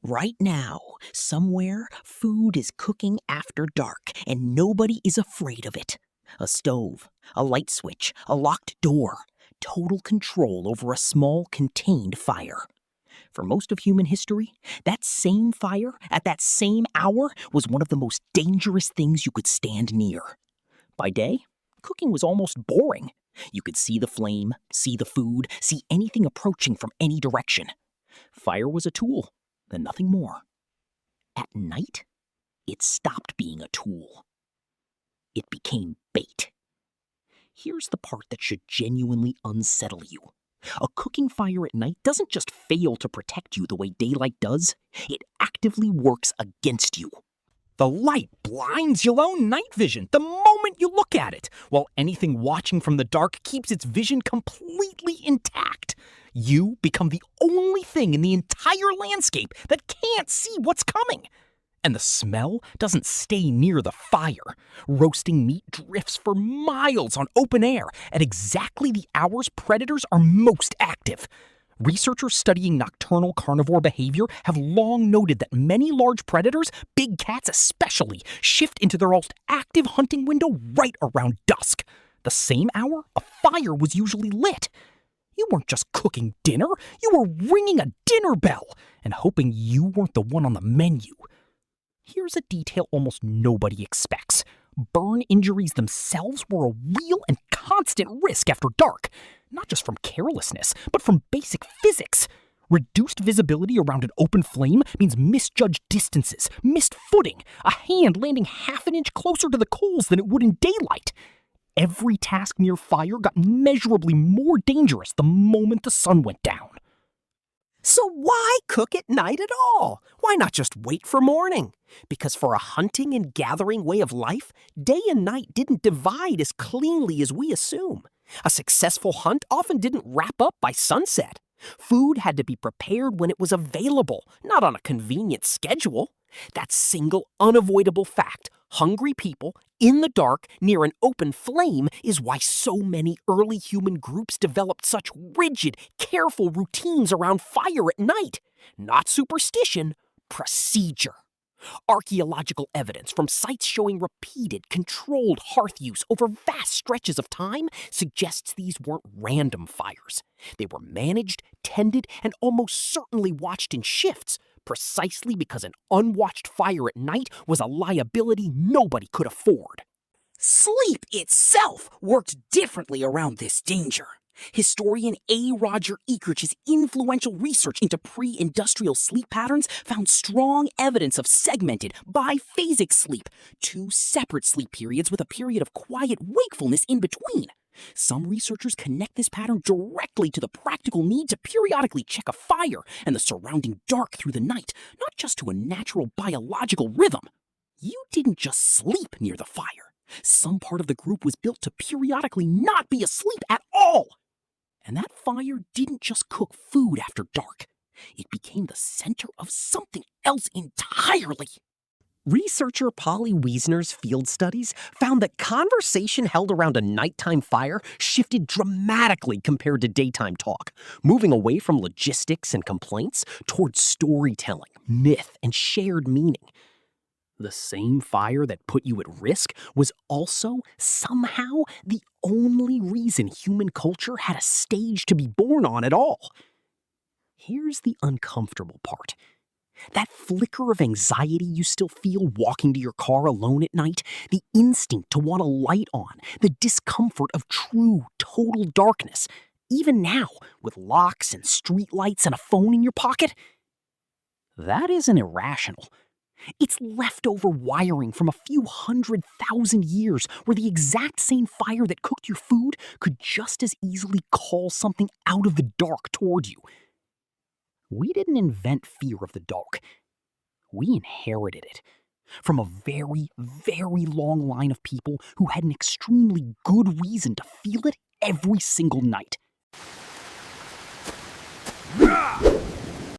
Right now, somewhere, food is cooking after dark, and nobody is afraid of it. A stove, a light switch, a locked door. Total control over a small, contained fire. For most of human history, that same fire, at that same hour, was one of the most dangerous things you could stand near. By day, cooking was almost boring. You could see the flame, see the food, see anything approaching from any direction. Fire was a tool, and nothing more. At night, it stopped being a tool. It became bait. Here's the part that should genuinely unsettle you. A cooking fire at night doesn't just fail to protect you the way daylight does, it actively works against you. The light blinds your own night vision the moment you look at it, while anything watching from the dark keeps its vision completely intact. You become the only thing in the entire landscape that can't see what's coming. And the smell doesn't stay near the fire. Roasting meat drifts for miles on open air at exactly the hours predators are most active. Researchers studying nocturnal carnivore behavior have long noted that many large predators, big cats especially, shift into their most active hunting window right around dusk. The same hour a fire was usually lit. You weren't just cooking dinner, you were ringing a dinner bell and hoping you weren't the one on the menu. Here's a detail almost nobody expects. Burn injuries themselves were a real and constant risk after dark. Not just from carelessness, but from basic physics. Reduced visibility around an open flame means misjudged distances, missed footing, a hand landing half an inch closer to the coals than it would in daylight. Every task near fire got measurably more dangerous the moment the sun went down. So why cook at night at all? Why not just wait for morning? Because for a hunting and gathering way of life, day and night didn't divide as cleanly as we assume. A successful hunt often didn't wrap up by sunset. Food had to be prepared when it was available, not on a convenient schedule. That single unavoidable fact, hungry people in the dark near an open flame, is why so many early human groups developed such rigid, careful routines around fire at night. Not superstition, procedure. Archaeological evidence from sites showing repeated, controlled hearth use over vast stretches of time suggests these weren't random fires. They were managed, tended, and almost certainly watched in shifts, precisely because an unwatched fire at night was a liability nobody could afford. Sleep itself worked differently around this danger. Historian A. Roger Eakert's influential research into pre-industrial sleep patterns found strong evidence of segmented, biphasic sleep, two separate sleep periods with a period of quiet wakefulness in between. Some researchers connect this pattern directly to the practical need to periodically check a fire and the surrounding dark through the night, not just to a natural biological rhythm. You didn't just sleep near the fire. Some part of the group was built to periodically not be asleep at all. And that fire didn't just cook food after dark. It became the center of something else entirely. Researcher Polly Wiesner's field studies found that conversation held around a nighttime fire shifted dramatically compared to daytime talk, moving away from logistics and complaints toward storytelling, myth, and shared meaning. The same fire that put you at risk was also, somehow, the only reason human culture had a stage to be born on at all. Here's the uncomfortable part. That flicker of anxiety you still feel walking to your car alone at night, the instinct to want a light on, the discomfort of true, total darkness, even now, with locks and streetlights and a phone in your pocket, that isn't irrational. It's leftover wiring from a few 100,000 years where the exact same fire that cooked your food could just as easily call something out of the dark toward you. We didn't invent fear of the dark. We inherited it from a very, very long line of people who had an extremely good reason to feel it every single night.